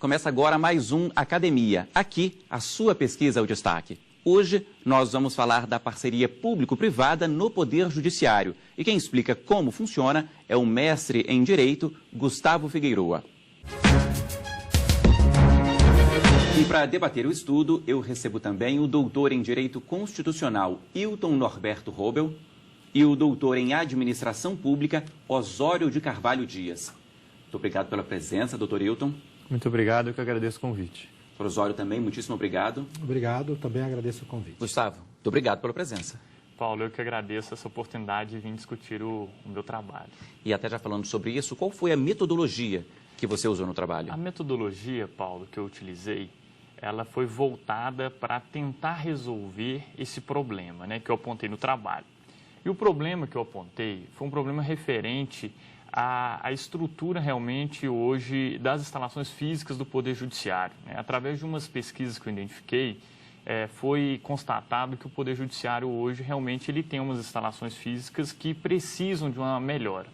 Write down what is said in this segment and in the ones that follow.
Começa agora mais um Academia. Aqui, a sua pesquisa é o destaque. Hoje, nós vamos falar da parceria público-privada no Poder Judiciário. E quem explica como funciona é o mestre em Direito, Gustavo Figueiroa. E para debater o estudo, eu recebo também o doutor em Direito Constitucional, Hilton Norberto Robel, e o doutor em Administração Pública, Osório de Carvalho Dias. Muito obrigado pela presença, doutor Hilton. Muito obrigado, eu que agradeço o convite. Doutor Osório também, muitíssimo obrigado. Obrigado, também agradeço o convite. Gustavo, muito obrigado pela presença. Paulo, eu que agradeço essa oportunidade de vir discutir o meu trabalho. E até já falando sobre isso, qual foi a metodologia que você usou no trabalho? A metodologia, Paulo, que eu utilizei, ela foi voltada para tentar resolver esse problema, que eu apontei no trabalho. E o problema que eu apontei foi um problema referente à estrutura realmente hoje das instalações físicas do Poder Judiciário. Através de umas pesquisas que eu identifiquei, foi constatado que o Poder Judiciário hoje realmente ele tem umas instalações físicas que precisam de uma melhora.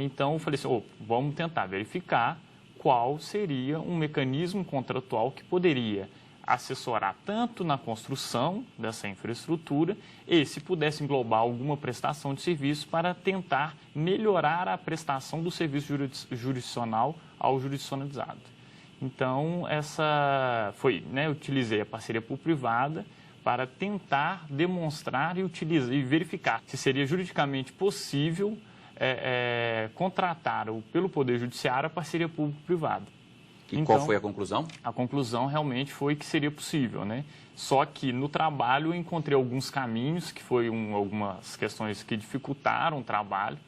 Então eu falei assim, vamos tentar verificar qual seria um mecanismo contratual que poderia assessorar tanto na construção dessa infraestrutura e se pudesse englobar alguma prestação de serviço para tentar melhorar a prestação do serviço jurisdicional ao jurisdicionalizado. Então, eu utilizei a parceria público-privada para tentar demonstrar e verificar se seria juridicamente possível contratar pelo Poder Judiciário a parceria público-privada. E então, qual foi a conclusão? A conclusão realmente foi que seria possível, Só que no trabalho eu encontrei alguns caminhos, que foram algumas questões que dificultaram o trabalho,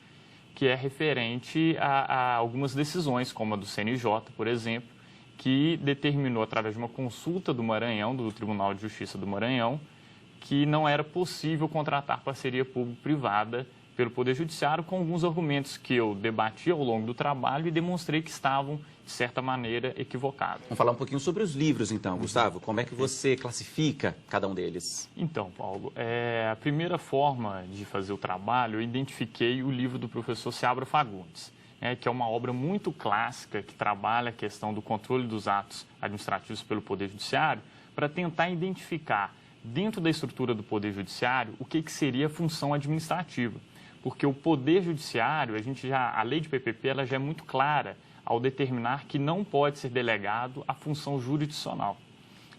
que é referente a algumas decisões, como a do CNJ, por exemplo, que determinou através de uma consulta do Maranhão, do Tribunal de Justiça do Maranhão, que não era possível contratar parceria público-privada pelo Poder Judiciário, com alguns argumentos que eu debati ao longo do trabalho e demonstrei que estavam, de certa maneira, equivocados. Vamos falar um pouquinho sobre os livros, então, Gustavo. Como é que você classifica cada um deles? Então, Paulo, a primeira forma de fazer o trabalho, eu identifiquei o livro do professor Seabra Fagundes, que é uma obra muito clássica que trabalha a questão do controle dos atos administrativos pelo Poder Judiciário, para tentar identificar, dentro da estrutura do Poder Judiciário, o que seria a função administrativa. Porque o Poder Judiciário, a lei de PPP, ela já é muito clara ao determinar que não pode ser delegado a função jurisdicional.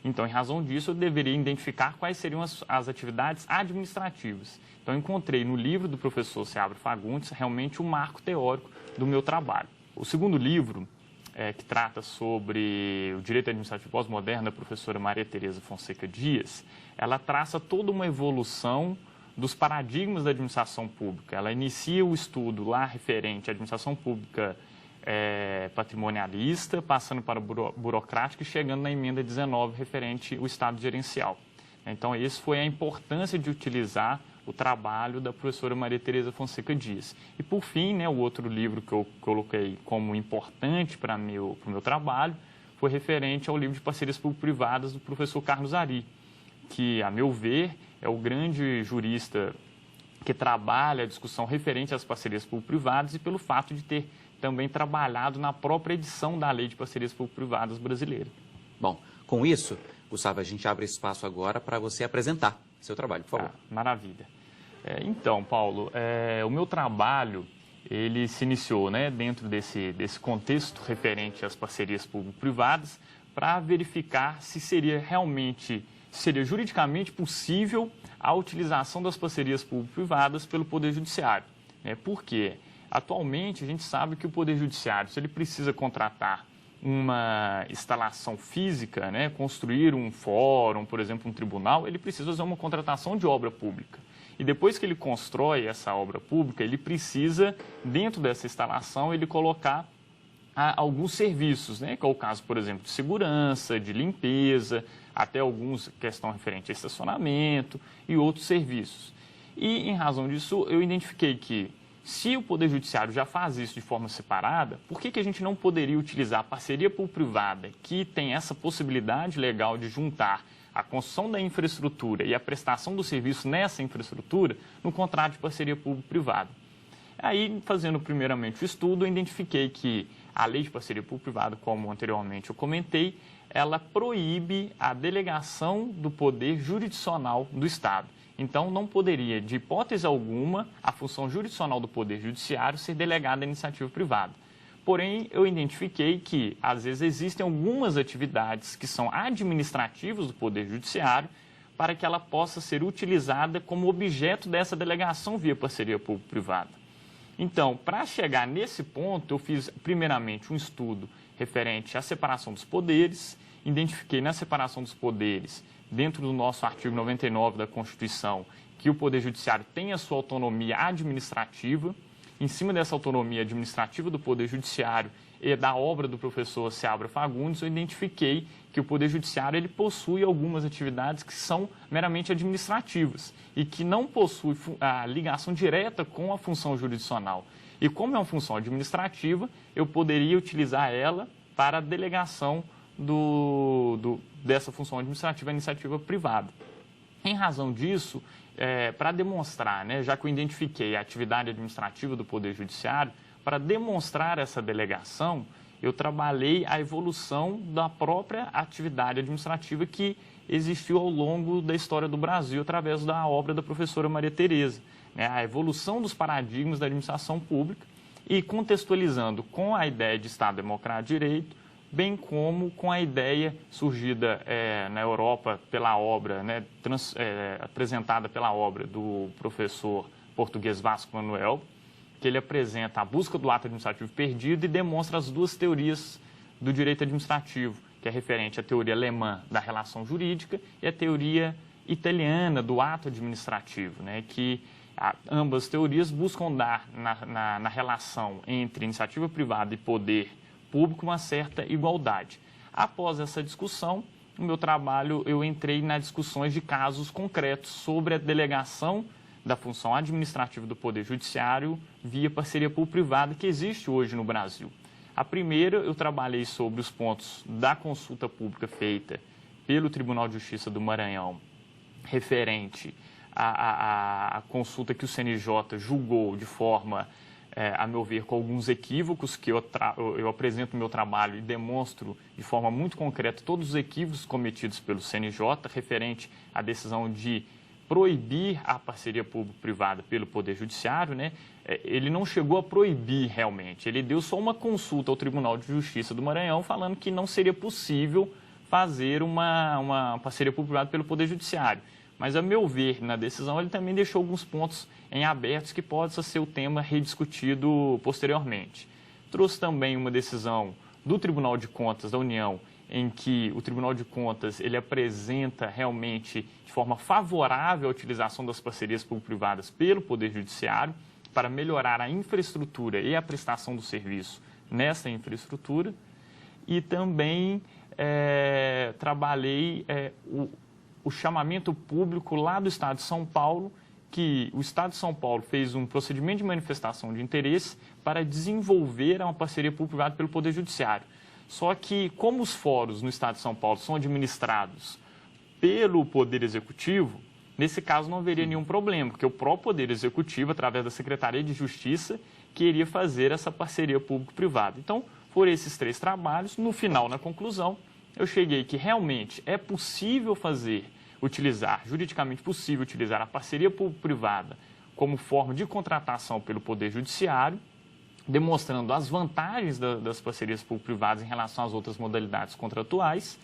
Então, em razão disso, eu deveria identificar quais seriam as atividades administrativas. Então, eu encontrei no livro do professor Seabra Fagundes realmente um marco teórico do meu trabalho. O segundo livro, que trata sobre o direito administrativo pós-moderno da professora Maria Tereza Fonseca Dias, ela traça toda uma evolução dos paradigmas da administração pública. Ela inicia o estudo lá referente à administração pública patrimonialista, passando para a burocrática e chegando na emenda 19 referente ao Estado gerencial. Então, essa foi a importância de utilizar o trabalho da professora Maria Tereza Fonseca Dias. E, por fim, o outro livro que eu coloquei como importante para o meu trabalho foi referente ao livro de parcerias público-privadas do professor Carlos Ari, que, a meu ver, é o grande jurista que trabalha a discussão referente às parcerias público-privadas e pelo fato de ter também trabalhado na própria edição da Lei de Parcerias Público-Privadas brasileira. Bom, com isso, Gustavo, a gente abre espaço agora para você apresentar seu trabalho, por favor. Maravilha. Então, Paulo, o meu trabalho, ele se iniciou dentro desse contexto referente às parcerias público-privadas para verificar se seria juridicamente possível a utilização das parcerias público-privadas pelo Poder Judiciário. Por quê? Atualmente, a gente sabe que o Poder Judiciário, se ele precisa contratar uma instalação física, construir um fórum, por exemplo, um tribunal, ele precisa fazer uma contratação de obra pública. E depois que ele constrói essa obra pública, ele precisa, dentro dessa instalação, ele colocar alguns serviços, que é o caso, por exemplo, de segurança, de limpeza, até alguns questão referente a estacionamento e outros serviços. E, em razão disso, eu identifiquei que, se o Poder Judiciário já faz isso de forma separada, por que a gente não poderia utilizar a parceria público-privada, que tem essa possibilidade legal de juntar a construção da infraestrutura e a prestação do serviço nessa infraestrutura no contrato de parceria público-privada? Aí, fazendo primeiramente o estudo, eu identifiquei que a lei de parceria público-privada, como anteriormente eu comentei, ela proíbe a delegação do poder jurisdicional do Estado. Então, não poderia, de hipótese alguma, a função jurisdicional do Poder Judiciário ser delegada à iniciativa privada. Porém, eu identifiquei que, às vezes, existem algumas atividades que são administrativas do Poder Judiciário para que ela possa ser utilizada como objeto dessa delegação via parceria público-privada. Então, para chegar nesse ponto, eu fiz, primeiramente, um estudo referente à separação dos poderes, identifiquei na separação dos poderes, dentro do nosso artigo 99 da Constituição, que o Poder Judiciário tem a sua autonomia administrativa. Em cima dessa autonomia administrativa do Poder Judiciário e da obra do professor Seabra Fagundes, eu identifiquei que o Poder Judiciário ele possui algumas atividades que são meramente administrativas e que não possuem a ligação direta com a função jurisdicional. E como é uma função administrativa, eu poderia utilizar ela para a delegação dessa função administrativa à iniciativa privada. Em razão disso, para demonstrar, já que eu identifiquei a atividade administrativa do Poder Judiciário, para demonstrar essa delegação, eu trabalhei a evolução da própria atividade administrativa que existiu ao longo da história do Brasil através da obra da professora Maria Tereza, a evolução dos paradigmas da administração pública e contextualizando com a ideia de Estado Democrático de Direito, bem como com a ideia surgida na Europa pela obra, apresentada pela obra do professor português Vasco Manuel, que ele apresenta a busca do ato administrativo perdido e demonstra as duas teorias do direito administrativo, que é referente à teoria alemã da relação jurídica e a teoria italiana do ato administrativo, que ambas teorias buscam dar na relação entre iniciativa privada e poder público uma certa igualdade. Após essa discussão, no meu trabalho eu entrei nas discussões de casos concretos sobre a delegação da função administrativa do Poder Judiciário via parceria público-privada que existe hoje no Brasil. A primeira, eu trabalhei sobre os pontos da consulta pública feita pelo Tribunal de Justiça do Maranhão, referente à consulta que o CNJ julgou de forma, a meu ver, com alguns equívocos, que eu apresento no meu trabalho e demonstro de forma muito concreta todos os equívocos cometidos pelo CNJ, referente à decisão de proibir a parceria público-privada pelo Poder Judiciário, ele não chegou a proibir realmente, ele deu só uma consulta ao Tribunal de Justiça do Maranhão falando que não seria possível fazer uma parceria público-privada pelo Poder Judiciário. Mas, a meu ver, na decisão, ele também deixou alguns pontos em abertos que possa ser o tema rediscutido posteriormente. Trouxe também uma decisão do Tribunal de Contas da União, em que o Tribunal de Contas ele apresenta realmente de forma favorável a utilização das parcerias público-privadas pelo Poder Judiciário para melhorar a infraestrutura e a prestação do serviço nessa infraestrutura. E também trabalhei o chamamento público lá do Estado de São Paulo, que o Estado de São Paulo fez um procedimento de manifestação de interesse para desenvolver uma parceria público-privada pelo Poder Judiciário. Só que, como os fóruns no Estado de São Paulo são administrados pelo Poder Executivo, nesse caso não haveria nenhum problema, porque o próprio Poder Executivo, através da Secretaria de Justiça, queria fazer essa parceria público-privada. Então, foram esses 3 trabalhos. No final, na conclusão, eu cheguei que realmente é possível juridicamente possível utilizar a parceria público-privada como forma de contratação pelo Poder Judiciário, demonstrando as vantagens das parcerias público-privadas em relação às outras modalidades contratuais,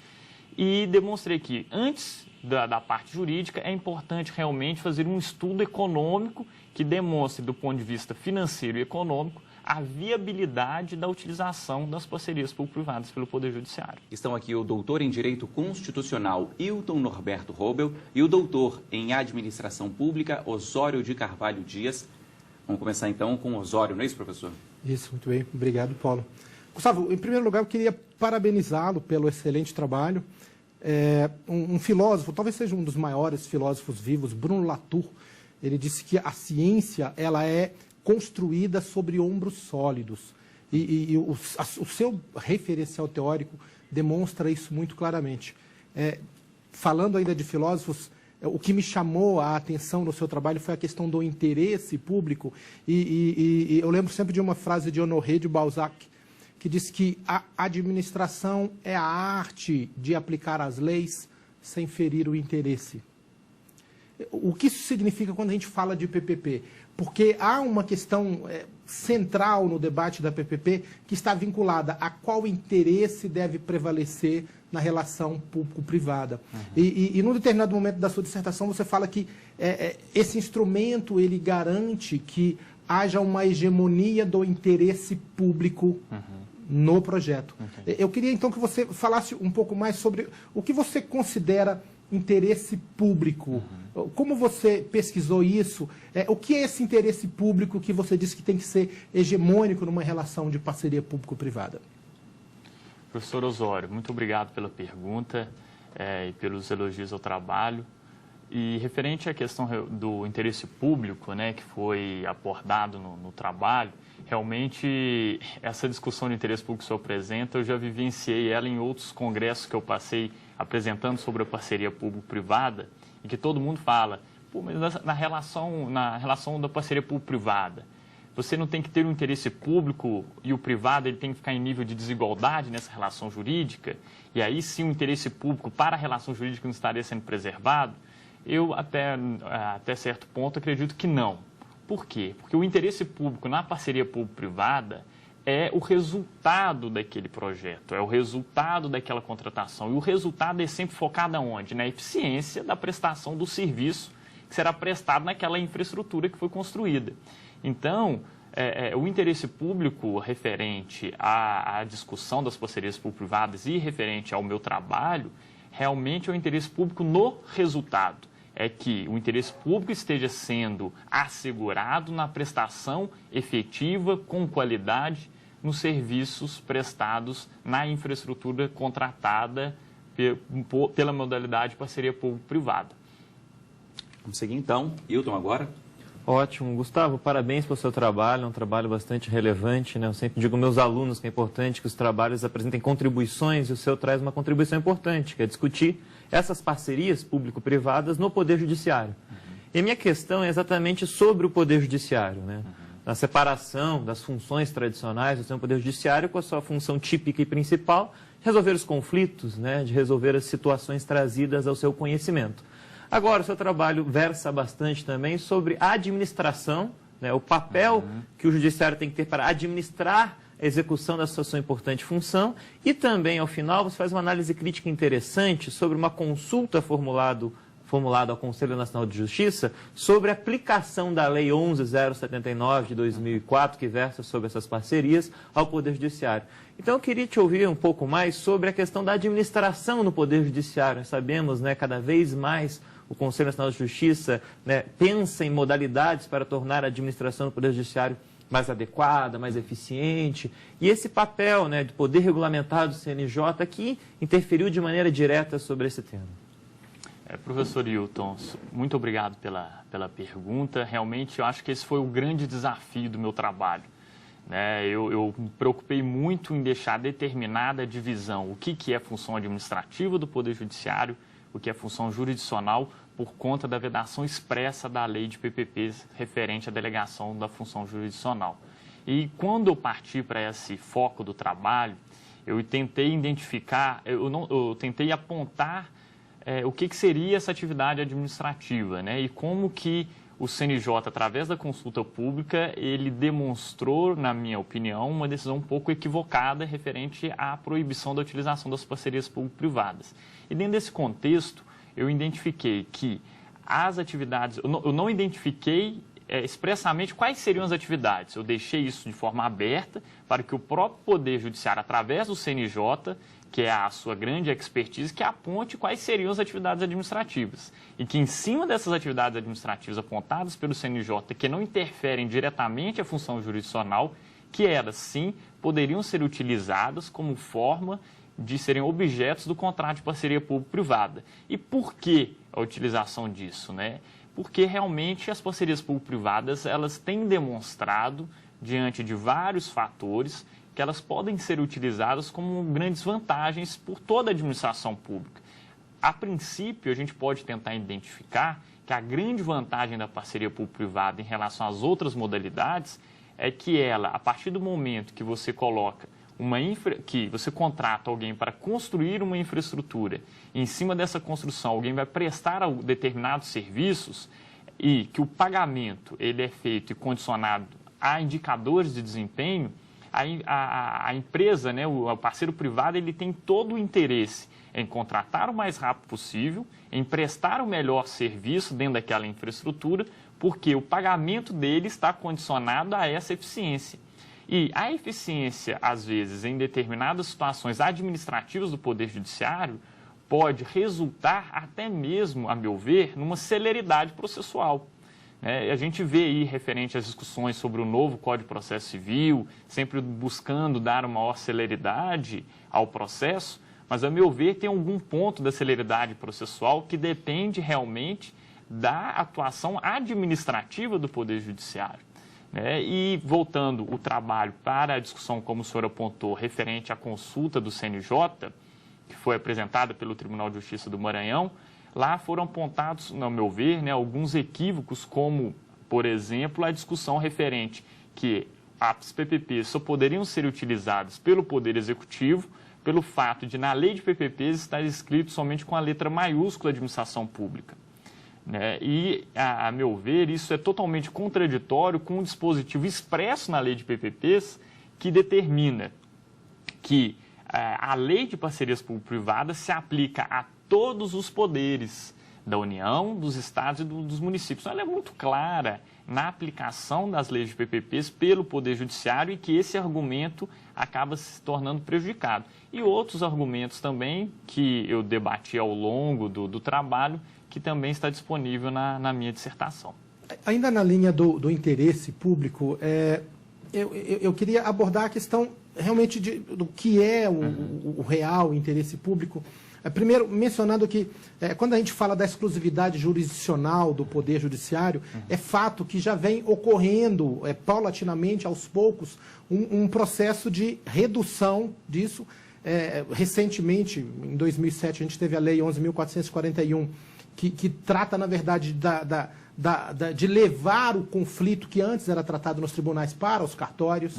e demonstrei que, antes da parte jurídica, é importante realmente fazer um estudo econômico que demonstre, do ponto de vista financeiro e econômico, a viabilidade da utilização das parcerias público-privadas pelo Poder Judiciário. Estão aqui o doutor em Direito Constitucional, Hilton Norberto Robel, e o doutor em Administração Pública, Osório de Carvalho Dias. Vamos começar, então, com o Osório, não é isso, professor? Isso, muito bem. Obrigado, Paulo. Gustavo, em primeiro lugar, eu queria parabenizá-lo pelo excelente trabalho. Um filósofo, talvez seja um dos maiores filósofos vivos, Bruno Latour, ele disse que a ciência ela é construída sobre ombros sólidos. E o seu referencial teórico demonstra isso muito claramente. Falando ainda de filósofos, o que me chamou a atenção no seu trabalho foi a questão do interesse público. E eu lembro sempre de uma frase de Honoré de Balzac, que diz que a administração é a arte de aplicar as leis sem ferir o interesse. O que isso significa quando a gente fala de PPP? Porque há uma questão central no debate da PPP que está vinculada a qual interesse deve prevalecer na relação público-privada. Uhum. E num determinado momento da sua dissertação você fala que esse instrumento ele garante que haja uma hegemonia do interesse público no projeto. Eu queria então que você falasse um pouco mais sobre o que você considera interesse público. Como você pesquisou isso? O que é esse interesse público que você disse que tem que ser hegemônico numa relação de parceria público-privada? Professor Osório, muito obrigado pela pergunta e pelos elogios ao trabalho. E referente à questão do interesse público, né, que foi abordado no trabalho, realmente essa discussão de interesse público que o senhor apresenta, eu já vivenciei ela em outros congressos que eu passei apresentando sobre a parceria público-privada, e que todo mundo fala, pô, mas na relação da parceria público-privada, você não tem que ter um interesse público e o privado ele tem que ficar em nível de desigualdade nessa relação jurídica, e aí sim o interesse público para a relação jurídica não estaria sendo preservado? Eu, até certo ponto, acredito que não. Por quê? Porque o interesse público na parceria público-privada é o resultado daquele projeto, é o resultado daquela contratação. E o resultado é sempre focado aonde? Na eficiência da prestação do serviço que será prestado naquela infraestrutura que foi construída. Então, o interesse público referente à discussão das parcerias público-privadas e referente ao meu trabalho, realmente é o interesse público no resultado. É que o interesse público esteja sendo assegurado na prestação efetiva, com qualidade, nos serviços prestados na infraestrutura contratada pela modalidade parceria público-privada. Vamos seguir então. Hilton agora. Ótimo. Gustavo, parabéns pelo seu trabalho, é um trabalho bastante relevante, né? Eu sempre digo aos meus alunos que é importante que os trabalhos apresentem contribuições e o seu traz uma contribuição importante, que é discutir essas parcerias público-privadas no Poder Judiciário. E a minha questão é exatamente sobre o Poder Judiciário, né? A separação das funções tradicionais do seu Poder Judiciário com a sua função típica e principal, de resolver os conflitos, né? De resolver as situações trazidas ao seu conhecimento. Agora, o seu trabalho versa bastante também sobre a administração, né, o papel que o judiciário tem que ter para administrar a execução dessa sua importante função e também, ao final, você faz uma análise crítica interessante sobre uma consulta formulada ao Conselho Nacional de Justiça sobre a aplicação da Lei 11.079 de 2004, que versa sobre essas parcerias, ao Poder Judiciário. Então, eu queria te ouvir um pouco mais sobre a questão da administração no Poder Judiciário. Nós sabemos, né, cada vez mais o Conselho Nacional de Justiça, né, pensa em modalidades para tornar a administração do Poder Judiciário mais adequada, mais eficiente. E esse papel, né, de poder regulamentar do CNJ que interferiu de maneira direta sobre esse tema. Professor Hilton, muito obrigado pela pergunta. Realmente, eu acho que esse foi o grande desafio do meu trabalho. Eu me preocupei muito em deixar determinada a divisão, o que é função administrativa do Poder Judiciário, o que é função jurisdicional, por conta da vedação expressa da lei de PPPs referente à delegação da função jurisdicional. E quando eu parti para esse foco do trabalho, eu tentei identificar, eu tentei apontar o que seria essa atividade administrativa, né? E como que o CNJ, através da consulta pública, ele demonstrou, na minha opinião, uma decisão um pouco equivocada referente à proibição da utilização das parcerias público-privadas. E dentro desse contexto, eu identifiquei que as atividades... Eu não identifiquei expressamente quais seriam as atividades. Eu deixei isso de forma aberta para que o próprio Poder Judiciário, através do CNJ, que é a sua grande expertise, que aponte quais seriam as atividades administrativas. E que, em cima dessas atividades administrativas apontadas pelo CNJ, que não interferem diretamente à função jurisdicional, que elas, sim, poderiam ser utilizadas como forma de serem objetos do contrato de parceria público-privada. E por que a utilização disso, né? Porque, realmente, as parcerias público-privadas, elas têm demonstrado, diante de vários fatores, que elas podem ser utilizadas como grandes vantagens por toda a administração pública. A princípio, a gente pode tentar identificar que a grande vantagem da parceria público-privada em relação às outras modalidades é que ela, a partir do momento que você coloca que você contrata alguém para construir uma infraestrutura, e em cima dessa construção alguém vai prestar determinados serviços e que o pagamento ele é feito e condicionado a indicadores de desempenho, a empresa, né, o parceiro privado, ele tem todo o interesse em contratar o mais rápido possível, em prestar o melhor serviço dentro daquela infraestrutura, porque o pagamento dele está condicionado a essa eficiência. E a eficiência, às vezes, em determinadas situações administrativas do Poder Judiciário, pode resultar até mesmo, a meu ver, numa celeridade processual. A gente vê aí, referente às discussões sobre o novo Código de Processo Civil, sempre buscando dar uma maior celeridade ao processo, mas, a meu ver, tem algum ponto da celeridade processual que depende realmente da atuação administrativa do Poder Judiciário. E, voltando o trabalho para a discussão, como o senhor apontou, referente à consulta do CNJ, que foi apresentada pelo Tribunal de Justiça do Maranhão, lá foram apontados, no meu ver, alguns equívocos, como, por exemplo, a discussão referente que as PPPs só poderiam ser utilizadas pelo Poder Executivo pelo fato de, na lei de PPPs, estar escrito somente com a letra maiúscula administração pública. E, a meu ver, isso é totalmente contraditório com um dispositivo expresso na lei de PPPs que determina que a lei de parcerias público-privadas se aplica a todos os poderes da União, dos estados e dos municípios. Então, ela é muito clara na aplicação das leis de PPPs pelo Poder Judiciário e que esse argumento acaba se tornando prejudicado. E outros argumentos também que eu debati ao longo do trabalho, que também está disponível na minha dissertação. Ainda na linha do interesse público, eu queria abordar a questão realmente do que é o real interesse público. Primeiro, mencionando que, quando a gente fala da exclusividade jurisdicional do Poder Judiciário, é fato que já vem ocorrendo, paulatinamente, aos poucos, um processo de redução disso. Recentemente, em 2007, a gente teve a Lei 11.441, que trata, na verdade, de levar o conflito que antes era tratado nos tribunais para os cartórios.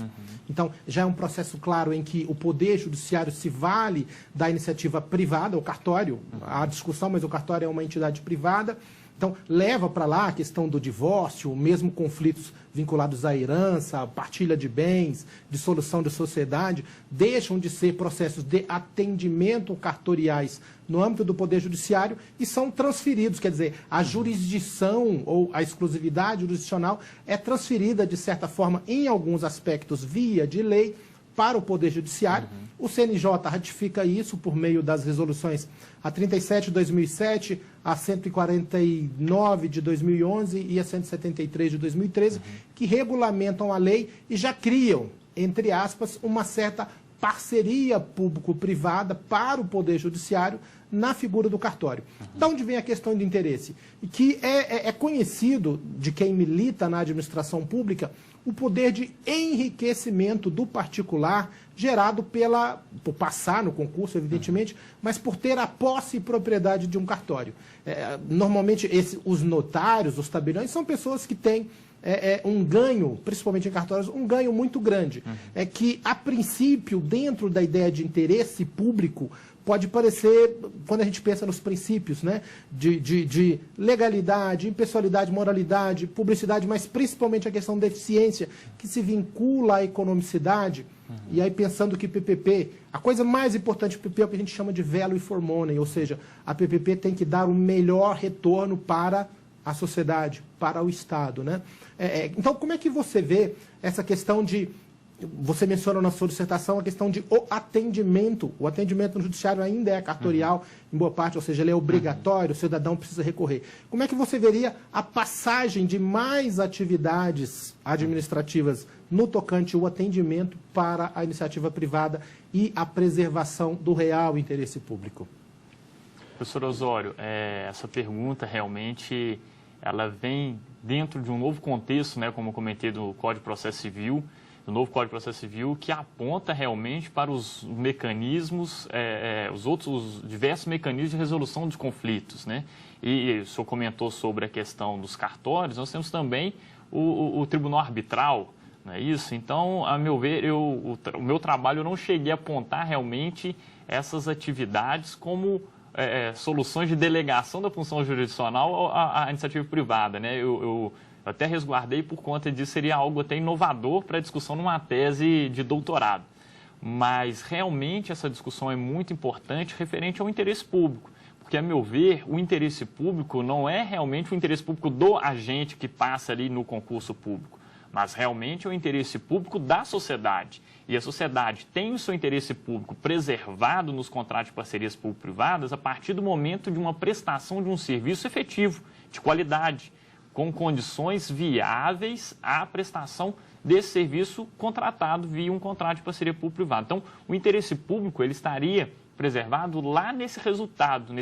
Então, já é um processo claro em que o Poder Judiciário se vale da iniciativa privada, o cartório, há discussão, mas o cartório é uma entidade privada. Então, leva para lá a questão do divórcio, mesmo conflitos vinculados à herança, partilha de bens, dissolução de sociedade, deixam de ser processos de atendimento cartoriais no âmbito do Poder Judiciário e são transferidos, quer dizer, a jurisdição ou a exclusividade jurisdicional é transferida, de certa forma, em alguns aspectos, via de lei, para o Poder Judiciário. O CNJ ratifica isso por meio das resoluções a 37 de 2007, a 149 de 2011 e a 173 de 2013, que regulamentam a lei e já criam, entre aspas, uma certa parceria público-privada para o Poder Judiciário na figura do cartório. De onde vem a questão de interesse? E que é conhecido de quem milita na administração pública o poder de enriquecimento do particular gerado por passar no concurso, evidentemente, mas por ter a posse e propriedade de um cartório. Normalmente, os notários, os tabeliões, são pessoas que têm um ganho, principalmente em cartórios, um ganho muito grande. É que, a princípio, dentro da ideia de interesse público, pode parecer, quando a gente pensa nos princípios, né, de legalidade, impessoalidade, moralidade, publicidade, mas principalmente a questão da eficiência, que se vincula à economicidade. E aí, pensando que PPP, a coisa mais importante do PPP é o que a gente chama de value for money, ou seja, a PPP tem que dar o melhor retorno para a sociedade, para o Estado, né? Então, como é que você vê essa questão de... Você menciona na sua dissertação a questão de o atendimento. O atendimento no judiciário ainda é cartorial, em boa parte, ou seja, ele é obrigatório, o cidadão precisa recorrer. Como é que você veria a passagem de mais atividades administrativas no tocante ao atendimento para a iniciativa privada e a preservação do real interesse público? Professor Osório, essa pergunta realmente ela vem dentro de um novo contexto, né, como eu comentei, do Código de Processo Civil, do novo Código de Processo Civil, que aponta realmente para os mecanismos, os diversos mecanismos de resolução de conflitos, né? E o senhor comentou sobre a questão dos cartórios, nós temos também o Tribunal Arbitral, não é isso? Então, a meu ver, o meu trabalho eu não cheguei a apontar realmente essas atividades como soluções de delegação da função jurisdicional à iniciativa privada, né? Eu até resguardei por conta disso, seria algo até inovador para a discussão numa tese de doutorado. Mas, realmente, essa discussão é muito importante referente ao interesse público. Porque, a meu ver, o interesse público não é realmente o interesse público do agente que passa ali no concurso público, mas realmente é o interesse público da sociedade. E a sociedade tem o seu interesse público preservado nos contratos de parcerias público-privadas a partir do momento de uma prestação de um serviço efetivo, de qualidade, com condições viáveis à prestação desse serviço contratado via um contrato de parceria público-privada. Então, o interesse público ele estaria preservado lá nesse resultado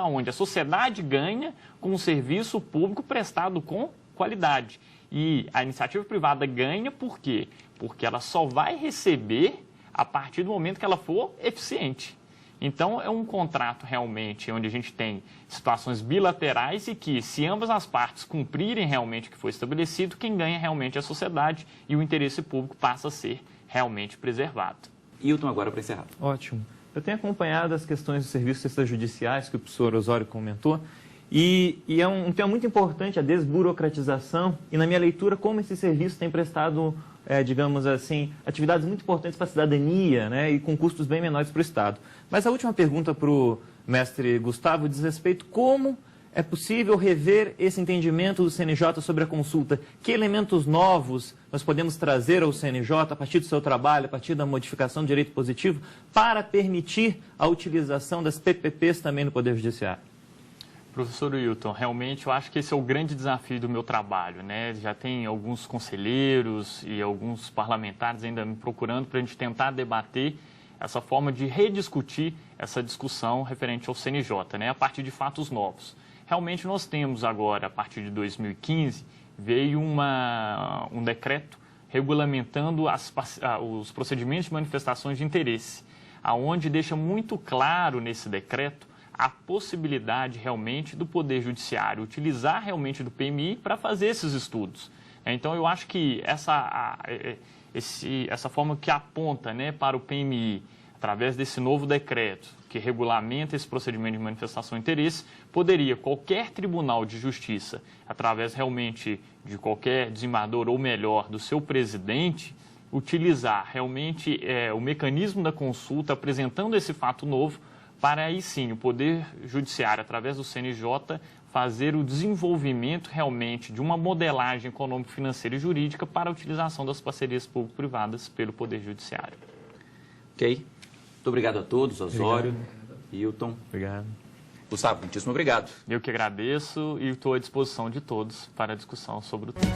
onde a sociedade ganha com um serviço público prestado com qualidade. E a iniciativa privada ganha por quê? Porque ela só vai receber a partir do momento que ela for eficiente. Então, é um contrato realmente onde a gente tem situações bilaterais e que, se ambas as partes cumprirem realmente o que foi estabelecido, quem ganha realmente é a sociedade e o interesse público passa a ser realmente preservado. Hilton, agora para encerrar. Ótimo. Eu tenho acompanhado as questões dos serviços extrajudiciais que o professor Osório comentou e é um tema muito importante a desburocratização e, na minha leitura, como esse serviço tem prestado, digamos assim, atividades muito importantes para a cidadania, né, e com custos bem menores para o Estado. Mas a última pergunta para o mestre Gustavo diz respeito como é possível rever esse entendimento do CNJ sobre a consulta. Que elementos novos nós podemos trazer ao CNJ a partir do seu trabalho, a partir da modificação do direito positivo, para permitir a utilização das PPPs também no Poder Judiciário? Professor Hilton, realmente eu acho que esse é o grande desafio do meu trabalho, né? Já tem alguns conselheiros e alguns parlamentares ainda me procurando para a gente tentar debater essa forma de rediscutir essa discussão referente ao CNJ, né? A partir de fatos novos. Realmente nós temos agora, a partir de 2015, veio um decreto regulamentando os procedimentos de manifestações de interesse, aonde deixa muito claro nesse decreto a possibilidade realmente do Poder Judiciário utilizar realmente do PMI para fazer esses estudos. Então, eu acho que essa forma que aponta, né, para o PMI, através desse novo decreto que regulamenta esse procedimento de manifestação de interesse, poderia qualquer tribunal de justiça, através realmente de qualquer desembargador ou melhor, do seu presidente, utilizar realmente o mecanismo da consulta apresentando esse fato novo para aí sim o Poder Judiciário, através do CNJ, fazer o desenvolvimento realmente de uma modelagem econômico-financeira e jurídica para a utilização das parcerias público-privadas pelo Poder Judiciário. Ok. Muito obrigado a todos, Osório, Hilton. Obrigado. Gustavo, muitíssimo obrigado. Eu que agradeço e estou à disposição de todos para a discussão sobre o tema.